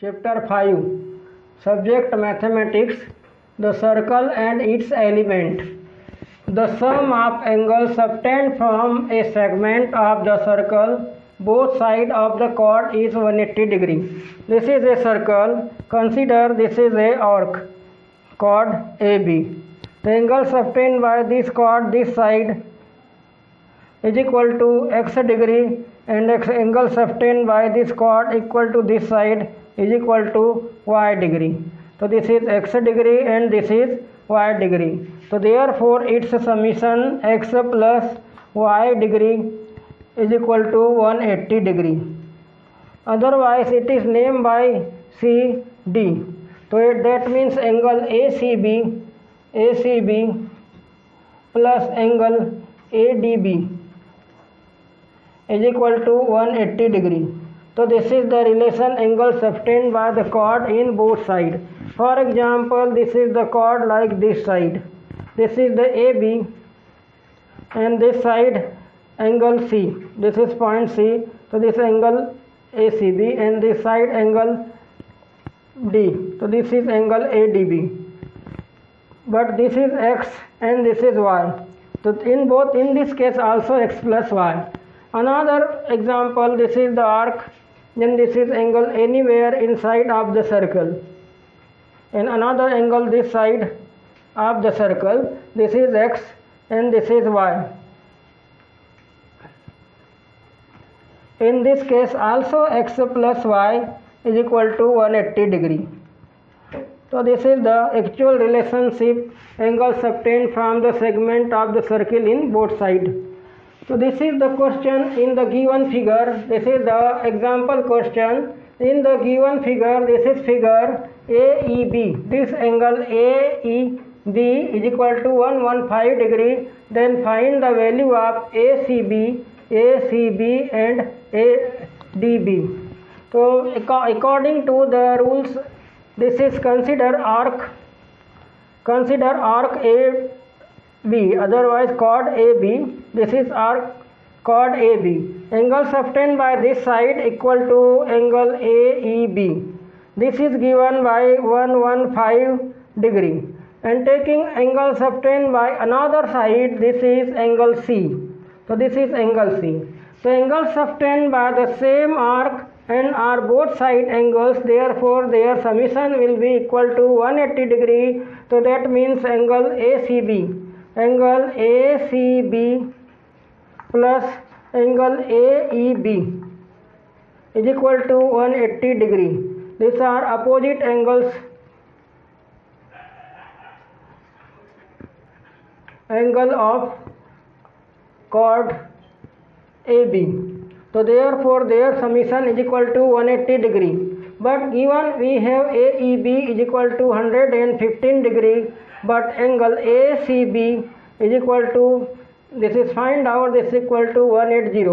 Chapter 5. Subject Mathematics. The circle and its element. The sum of angles obtained from a segment of the circle, both sides of the chord, is 180 degree. This is a circle. Consider this is a arc, chord AB. The angles obtained by this chord this side is equal to x degree, and angles obtained by this chord equal to this side is equal to y degree. So this is x degree and this is y degree. So therefore its summation x plus y degree is equal to 180 degree. Otherwise it is named by CD. So that means angle ACB plus angle ADB is equal to 180 degree. So this is the relation angles obtained by the chord in both sides. For example, this is the chord like this side. This is the AB and this side angle C. This is point C. So this angle ACB and this side angle D. So this is angle ADB. But this is X and this is Y. So in this case also X plus Y. Another example, this is the arc, then this is angle anywhere inside of the circle, and another angle this side of the circle. This is X and this is Y. In this case also X plus Y is equal to 180 degree. So this is the actual relationship angles obtained from the segment of the circle in both sides. So this is the question in the given figure. This is the example question. In the given figure, this is figure AEB. This angle AEB is equal to 115 degree. Then find the value of ACB and ADB. So according to the rules, this is consider arc AB, otherwise chord AB. This is arc chord AB. Angles obtained by this side equal to angle AEB. This is given by 115 degree. And taking angles obtained by another side, this is angle C. So this is angle C. So angles obtained by the same arc and are both side angles, therefore their summation will be equal to 180 degree. So that means angle ACB plus angle AEB is equal to 180 degree. These are opposite angles. Angle of chord AB. So therefore their summation is equal to 180 degree. But given we have AEB is equal to 115 degree, but angle ACB is equal to, this is find out, this is equal to 180.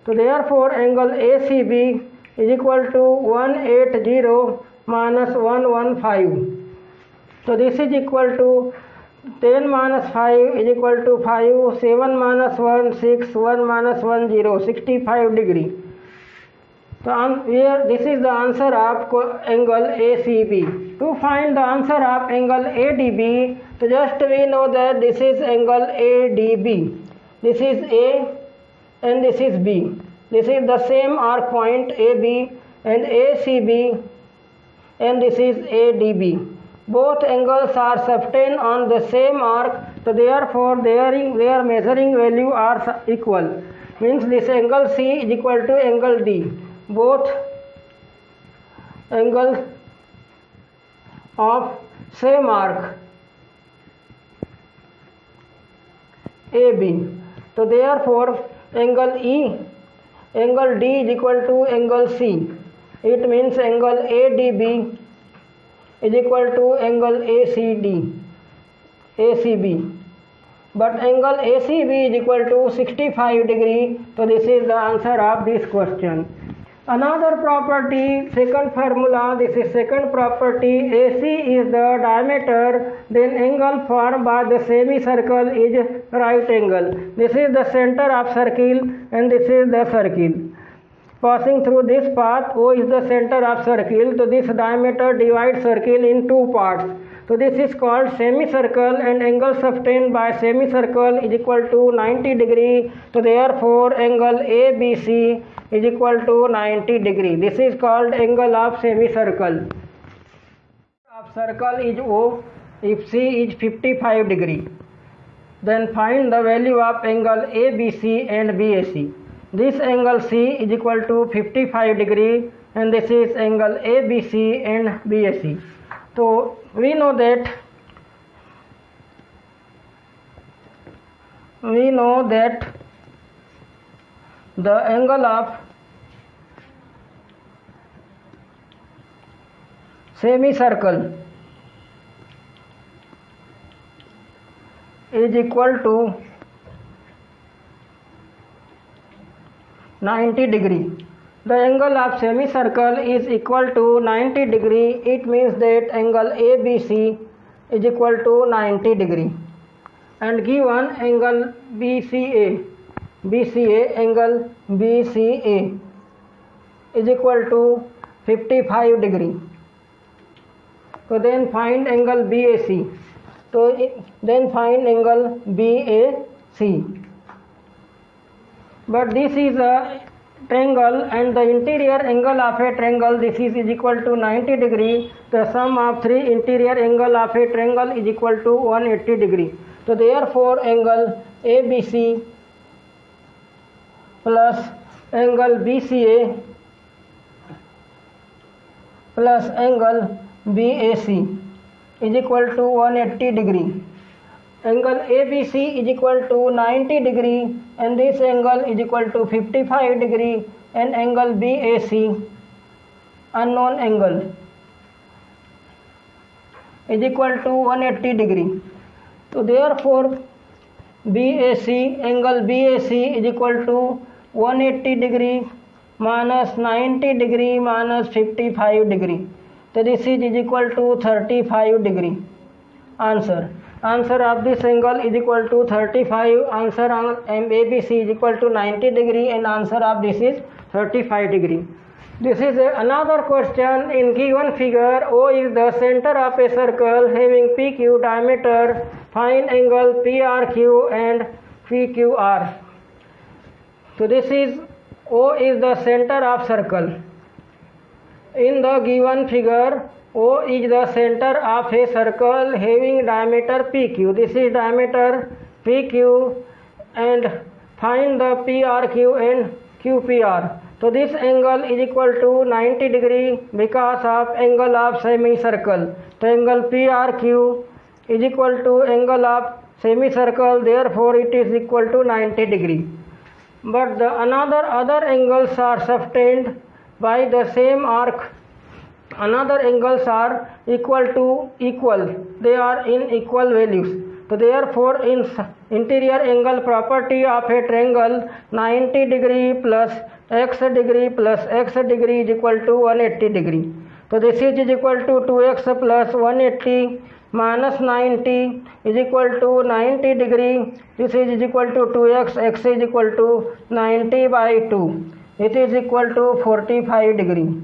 So therefore angle ACB is equal to 180 minus 115. So this is equal to 10 minus 5 is equal to 5, 7 minus 1, 6, 1 minus 1, 0, 65 degree. So here this is the answer of angle ACB. To find the answer of angle ADB, so just we know that this is angle ADB. This is A and this is B. This is the same arc point AB and ACB, and this is ADB. Both angles are obtained on the same arc, so therefore their measuring value are equal. Means this angle C is equal to angle D. Both angles of same arc AB. So therefore angle D is equal to angle C. It means angle ADB is equal to angle ACB. But angle ACB is equal to 65 degree. So this is the answer of this question. Another property, second formula, this is second property. AC is the diameter, then angle formed by the semicircle is right angle. This is the center of circle and this is the circle. passing through this path. O is the center of circle. So this diameter divides circle in two parts. So this is called semicircle, and angle sustained by semicircle is equal to 90 degree. So therefore angle ABC is equal to 90 degree. This is called angle of semicircle. Of circle is O if C is 55 degree. Then find the value of angle ABC and BAC. This angle C is equal to 55 degree, and this is angle ABC and BAC. So we know that the angle of semicircle is equal to 90 degree. The angle of semicircle is equal to 90 degree. It means that angle ABC is equal to 90 degree. And given angle angle BCA is equal to 55 degree. So then find angle BAC. So then find angle BAC. But this is a triangle, and the interior angle of a triangle, this is equal to 90 degree. The sum of three interior angle of a triangle is equal to 180 degree. So therefore angle ABC plus angle BCA plus angle BAC is equal to 180 degree. Angle ABC is equal to 90 degree, and this angle is equal to 55 degree, and angle BAC, unknown angle, is equal to 180 degree. So therefore angle BAC is equal to 180 degree minus 90 degree minus 55 degree. So this is equal to 35 degree. Answer of this angle is equal to 35. Answer on ABC is equal to 90 degree, and answer of this is 35 degree. This is another question. In given figure, O is the center of a circle having PQ diameter. Find angle PRQ and PQR. So this is O is the center of circle. In the given figure, O is the center of a circle having diameter PQ. This is diameter PQ, and find the PRQ and QPR. So this angle is equal to 90 degree because of angle of semicircle. So angle PRQ is equal to angle of semicircle, therefore it is equal to 90 degree. But the other angles are sustained by the same arc. Another angles are equal. They are in equal values. So therefore in interior angle property of a triangle, 90 degree plus x degree is equal to 180 degree. So this is equal to 2x plus 180 minus 90 is equal to 90 degree. This is equal to 2x, x is equal to 90 by 2. It is equal to 45 degree.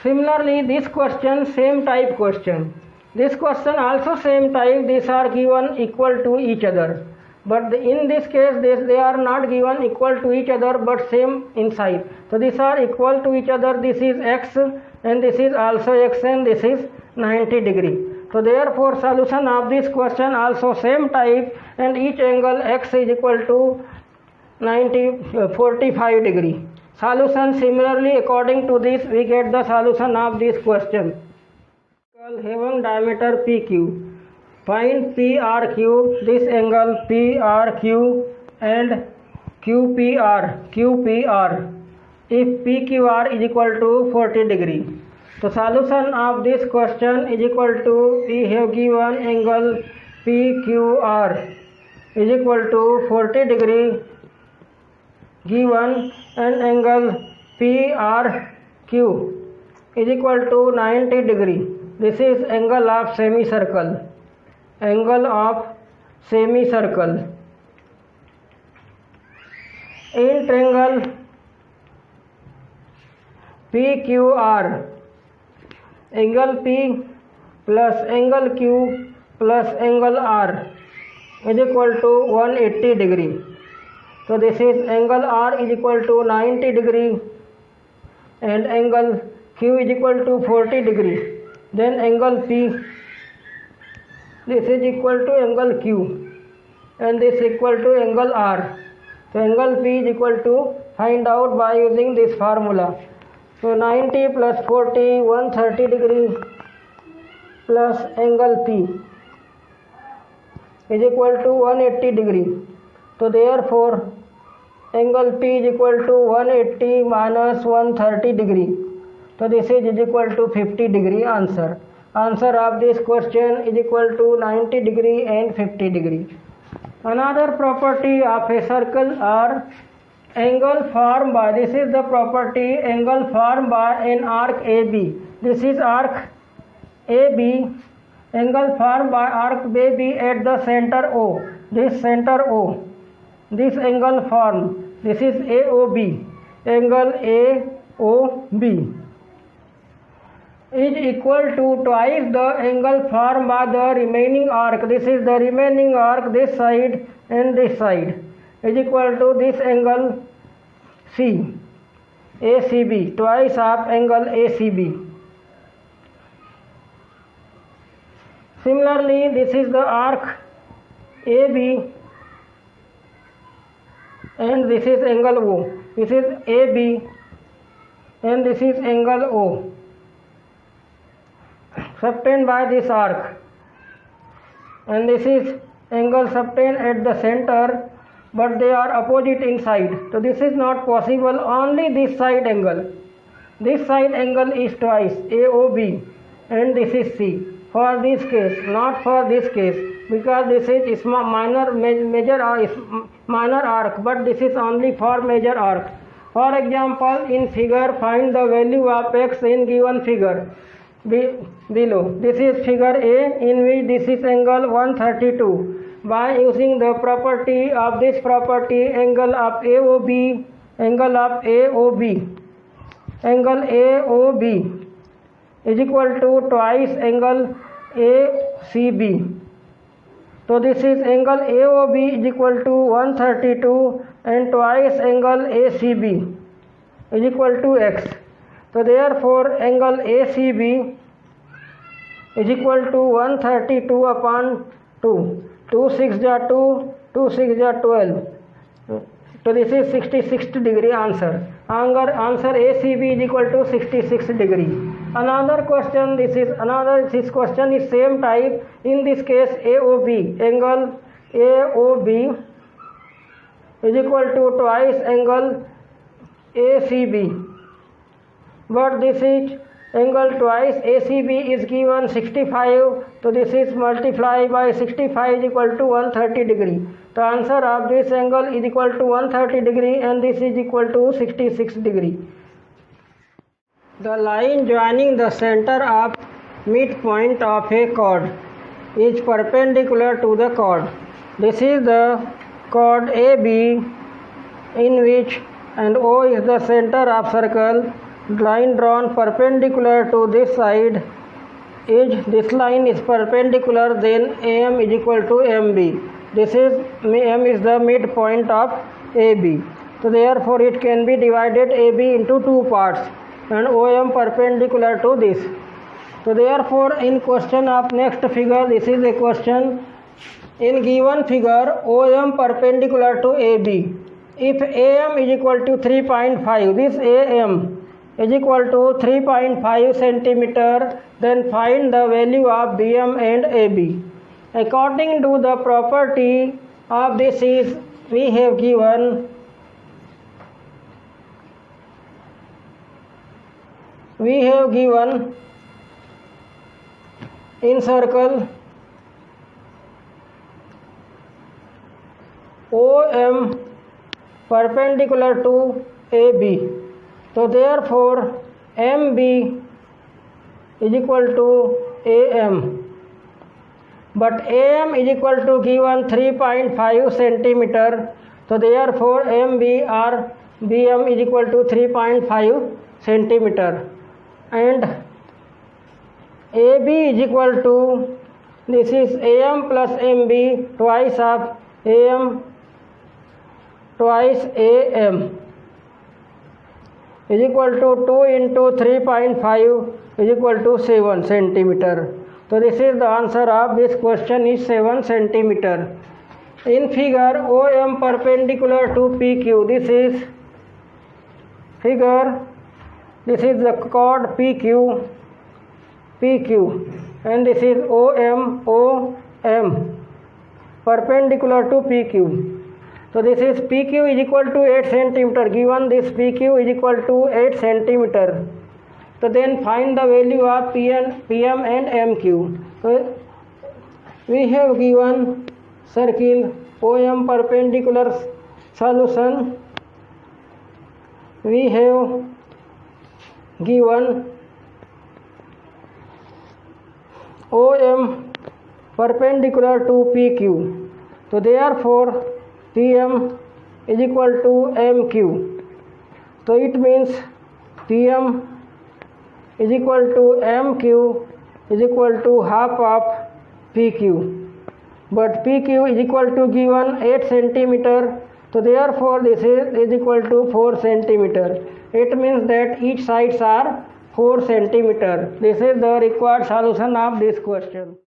Similarly, this question, same type question. This question also same type. These are given equal to each other. But in this case, they are not given equal to each other, but same inside. So these are equal to each other. This is x, and this is also x, and this is 90 degree. So therefore, solution of this question also same type, and each angle x is equal to 45 degree. Solution similarly, according to this, we get the solution of this question. Having diameter PQ. Find PRQ, this angle PRQ and QPR. If PQR is equal to 40 degree. So solution of this question is equal to, we have given angle PQR is equal to 40 degree given, and angle PRQ is equal to 90 degree. This is angle of semicircle. Angle of semicircle. In triangle PQR, angle P plus angle Q plus angle R is equal to 180 degree. So this is angle R is equal to 90 degree and angle Q is equal to 40 degree. Then angle P, this is equal to angle Q and this is equal to angle R. So angle P is equal to, find out by using this formula. So 90 plus 40, 130 degree plus angle P is equal to 180 degree. So therefore angle P is equal to 180 minus 130 degree. So this is equal to 50 degree answer. Answer of this question is equal to 90 degree and 50 degree. Another property of a circle are angle formed by, this is the property, angle formed by an arc AB. This is arc AB, angle formed by arc AB at the center O. This center O, this angle formed, this is AOB, angle AOB is equal to twice the angle formed by the remaining arc. This is the remaining arc, this side and this side is equal to this angle C, ACB, twice of angle ACB. Similarly, this is the arc AB and this is angle O. This is AB and this is angle O, subtended by this arc, and this is angle subtended at the center, but they are opposite inside. So this is not possible, only this side angle. This side angle is twice AOB and this is C. For this case, not for this case, because this is major arc, but this is only for major arc. For example, in figure, find the value of x in given figure below. This is figure A, in which this is angle 132. By using the property of this property, angle of AOB, angle AOB is equal to twice angle ACB. So this is angle AOB is equal to 132 and twice angle ACB is equal to x. So therefore angle ACB is equal to 132 upon 2. 2 6 ja 2, 2 6 ja 12. So this is 66 degree answer. Answer ACB is equal to 66 degree. Another question, this question is same type. In this case AOB, angle AOB is equal to twice angle ACB. But this is angle twice ACB is given 65. So this is multiplied by 65 is equal to 130 degree. The answer of this angle is equal to 130 degree and this is equal to 66 degree. The line joining the center of midpoint of a chord is perpendicular to the chord. This is the chord AB, in which and O is the center of circle. Line drawn perpendicular to this side is, this line is perpendicular, then AM is equal to MB. This is, M is the midpoint of AB. So therefore it can be divided AB into two parts and OM perpendicular to this. So therefore in question of next figure, this is a question. In given figure, OM perpendicular to AB. If AM is equal to 3.5, this AM is equal to 3.5 centimeter, then find the value of BM and AB. According to the property of this is, we have given in circle OM perpendicular to AB. So therefore MB is equal to AM. But AM is equal to given 3.5 centimeter. So therefore MB or BM is equal to 3.5 centimeter, and AB is equal to, this is AM plus MB twice of AM twice AM is equal to 2 into 3.5 is equal to 7 centimeter. So this is the answer of this question is 7 centimeter. In figure, OM perpendicular to PQ. This is figure. This is the chord PQ, and this is OM perpendicular to PQ. So this is PQ is equal to 8 centimeter. Given this PQ is equal to 8 centimeter. So then find the value of PM and MQ. So we have given circle OM perpendicular solution. We have given OM perpendicular to PQ. So therefore PM is equal to MQ. So it means PM is equal to MQ is equal to half of PQ. But PQ is equal to given 8 centimeter. So therefore this is equal to 4 centimeter. It means that each sides are 4 centimeter. This is the required solution of this question.